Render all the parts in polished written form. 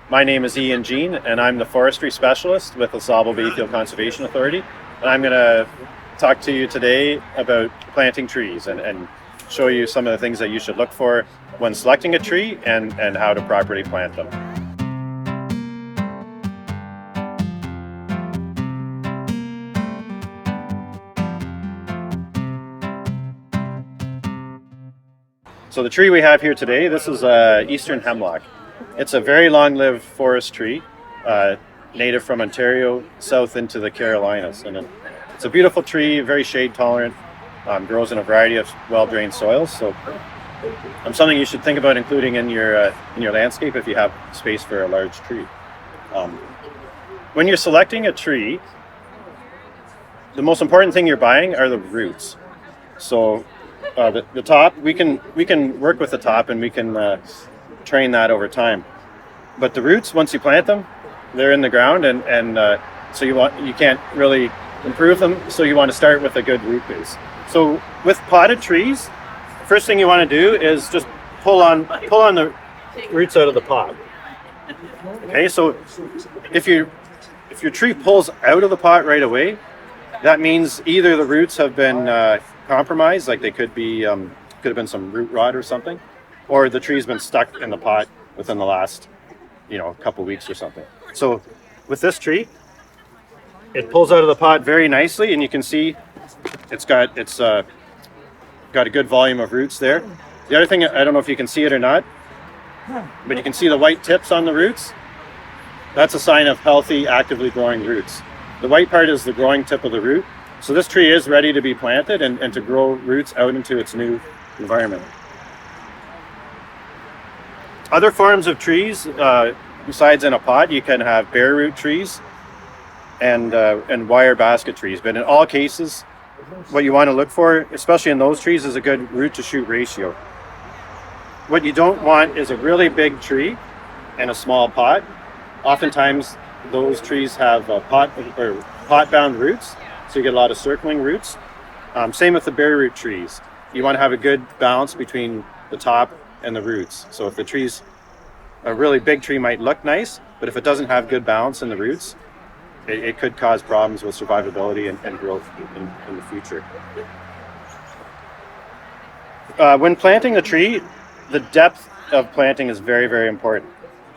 My name is Ian Jean, and I'm the forestry specialist with the Sauble Bayfield Conservation Authority. And I'm going to talk to you today about planting trees and show you some of the things that you should look for when selecting a tree and how to properly plant them. So the tree we have here today, this is Eastern Hemlock. It's a very long-lived forest tree, native from Ontario south into the Carolinas. And it's a beautiful tree, very shade tolerant, grows in a variety of well-drained soils. So something you should think about including in your landscape if you have space for a large tree. When you're selecting a tree, the most important thing you're buying are the roots. So the top, we can work with the top and we can train that over time. But the roots, once you plant them, they're in the ground, and so you can't really improve them. So you want to start with a good root base. So with potted trees, first thing you want to do is just pull on the roots out of the pot. Okay, so if your tree pulls out of the pot right away, that means either the roots have been compromised, like they could have been some root rot or something, or the tree's been stuck in the pot within the last couple weeks or something. So with this tree, it pulls out of the pot very nicely, and you can see it's got a good volume of roots there. The other thing, I don't know if you can see it or not, but you can see the white tips on the roots. That's a sign of healthy, actively growing roots. The white part is the growing tip of the root. So this tree is ready to be planted and to grow roots out into its new environment. Other forms of trees, besides in a pot, you can have bare root trees and wire basket trees. But in all cases, what you want to look for, especially in those trees, is a good root to shoot ratio. What you don't want is a really big tree and a small pot. Oftentimes, those trees have pot-bound roots, so you get a lot of circling roots. Same with the bare root trees. You want to have a good balance between the top and the roots. So if the tree's a really big tree might look nice, but if it doesn't have good balance in the roots, it could cause problems with survivability and growth in the future. When planting a tree, the depth of planting is very, very important.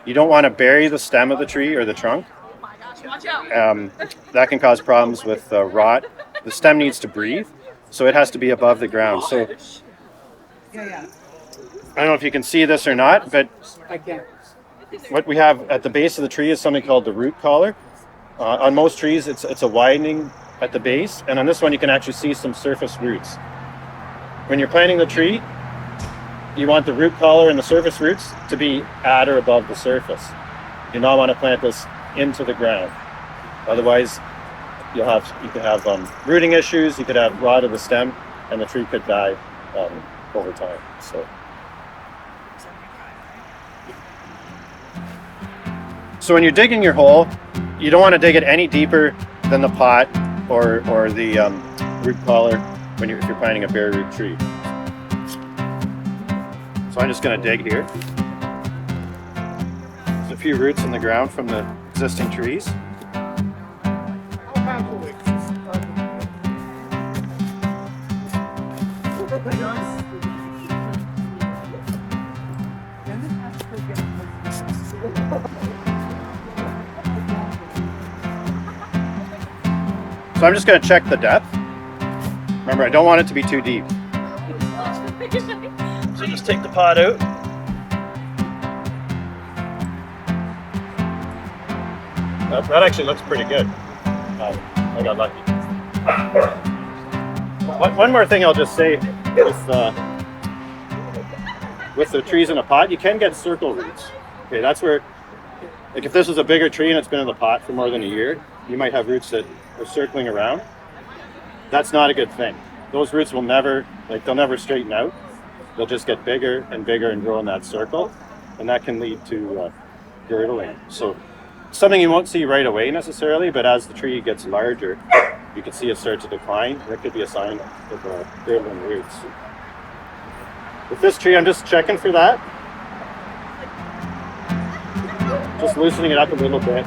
You don't want to bury the stem of the tree or the trunk. That can cause problems with rot. The stem needs to breathe, so it has to be above the ground. So I don't know if you can see this or not, but what we have at the base of the tree is something called the root collar. On most trees, it's a widening at the base, and on this one you can actually see some surface roots. When you're planting the tree, you want the root collar and the surface roots to be at or above the surface. You do not want to plant this into the ground. Otherwise, you could have rooting issues, you could have rot of the stem, and the tree could die over time. So when you're digging your hole, you don't want to dig it any deeper than the pot or the root collar if you're planting a bare root tree. So I'm just going to dig here. There's a few roots in the ground from the existing trees. So I'm just going to check the depth. Remember, I don't want it to be too deep. So just take the pot out. That actually looks pretty good. I got lucky. One more thing I'll just say with the trees in a pot, you can get circle roots. Okay, that's where, like if this is a bigger tree and it's been in the pot for more than a year, you might have roots that are circling around. That's not a good thing. Those roots they'll never straighten out. They'll just get bigger and bigger and grow in that circle, and that can lead to girdling. So something you won't see right away necessarily, but as the tree gets larger, you can see it start to decline. That could be a sign of girdling roots. With this tree, I'm just checking for that. just loosening it up a little bit.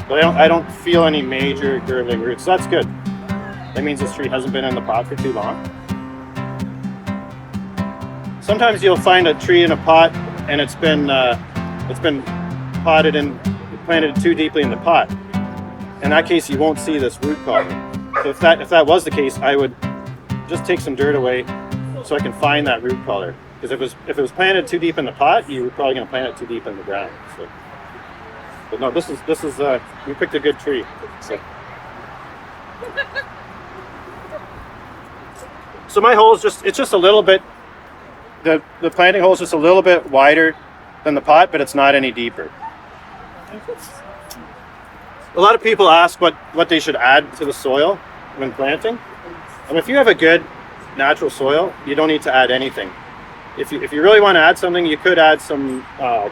But I don't feel any major girdling roots, so that's good. That means this tree hasn't been in the pot for too long. Sometimes you'll find a tree in a pot and it's been potted and planted too deeply in the pot. In that case, you won't see this root collar. So if that was the case, I would just take some dirt away so I can find that root collar. Because if it was planted too deep in the pot, you were probably going to plant it too deep in the ground. So, but no, this is we picked a good tree. So my hole is it's just a little bit. The planting hole is just a little bit wider than the pot, but it's not any deeper. A lot of people ask what they should add to the soil when planting. And if you have a good natural soil, you don't need to add anything. If you really want to add something, you could add some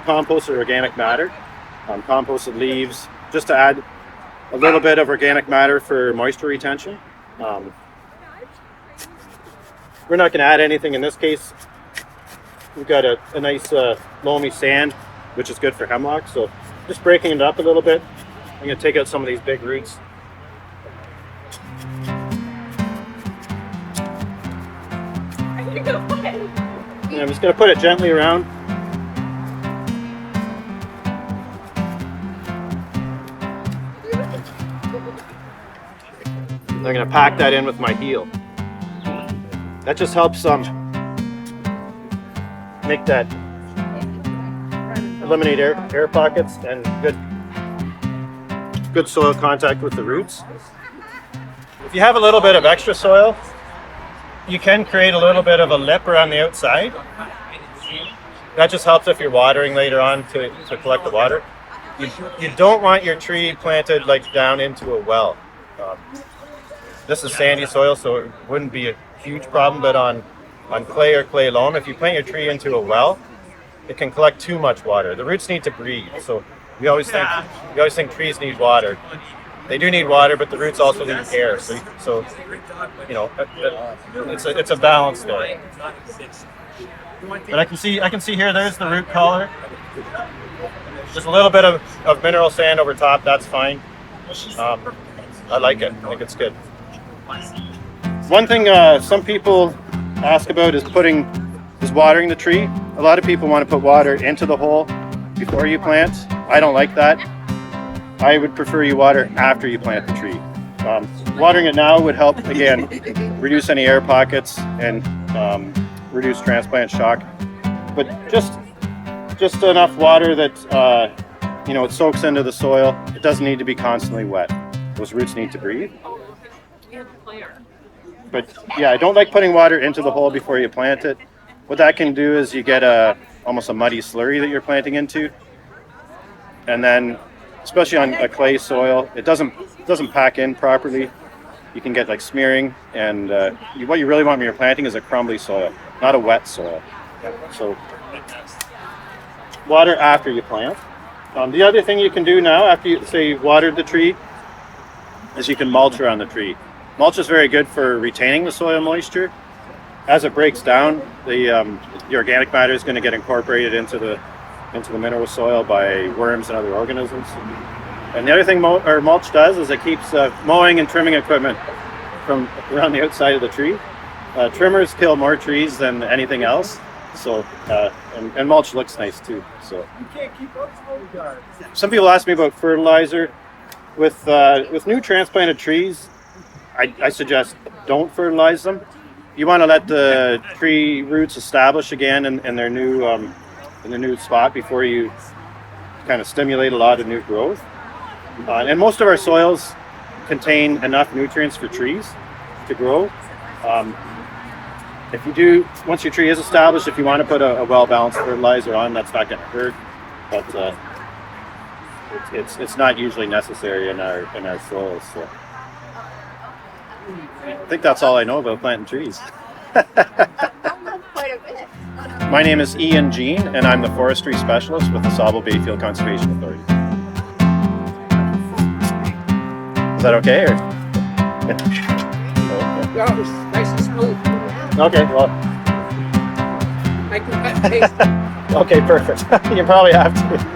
compost or organic matter, composted leaves, just to add a little bit of organic matter for moisture retention. We're not going to add anything in this case. We've got a nice loamy sand, which is good for hemlock. So just breaking it up a little bit. I'm going to take out some of these big roots. And I'm just going to put it gently around. I'm going to pack that in with my heel. That just helps make that eliminate air pockets and good soil contact with the roots. If you have a little bit of extra soil, you can create a little bit of a lip around the outside. That just helps if you're watering later on to collect the water. You don't want your tree planted like down into a well. This is sandy soil, so it wouldn't be a huge problem, but on clay or clay loam, if you plant your tree into a well, it can collect too much water. The roots need to breathe, so we always think trees need water. They do need water, but the roots also need air. So you know, it's a balance there. But I can see here. There's the root collar. Just a little bit of mineral sand over top. That's fine. I like it. I think it's good. One thing some people ask about is watering the tree. A lot of people want to put water into the hole before you plant. I don't like that. I would prefer you water after you plant the tree. Watering it now would help, again, reduce any air pockets and reduce transplant shock. But just enough water that it soaks into the soil. It doesn't need to be constantly wet. Those roots need to breathe. But yeah, I don't like putting water into the hole before you plant it. What that can do is you get almost a muddy slurry that you're planting into, and then especially on a clay soil, it doesn't pack in properly. You can get like smearing, and what you really want when you're planting is a crumbly soil, not a wet soil. So water after you plant. The other thing you can do now after you've watered the tree is you can mulch around the tree. Mulch is very good for retaining the soil moisture. As it breaks down, the organic matter is going to get incorporated into the mineral soil by worms and other organisms. And the other thing mulch does is it keeps mowing and trimming equipment from around the outside of the tree. Trimmers kill more trees than anything else. So and mulch looks nice too. So you can't keep up with some people ask me about fertilizer. With new transplanted trees, I suggest don't fertilize them. You want to let the tree roots establish again in their new spot before you kind of stimulate a lot of new growth. And most of our soils contain enough nutrients for trees to grow. If you do, once your tree is established, if you want to put a well-balanced fertilizer on, that's not going to hurt. But it's not usually necessary in our soils. So. I think that's all I know about planting trees. My name is Ian Jean, and I'm the forestry specialist with the Sauble Bayfield Conservation Authority. Is that okay? Or? Yeah, it was nice and smooth. Okay, well. I can cut and paste. Okay, perfect. You probably have to.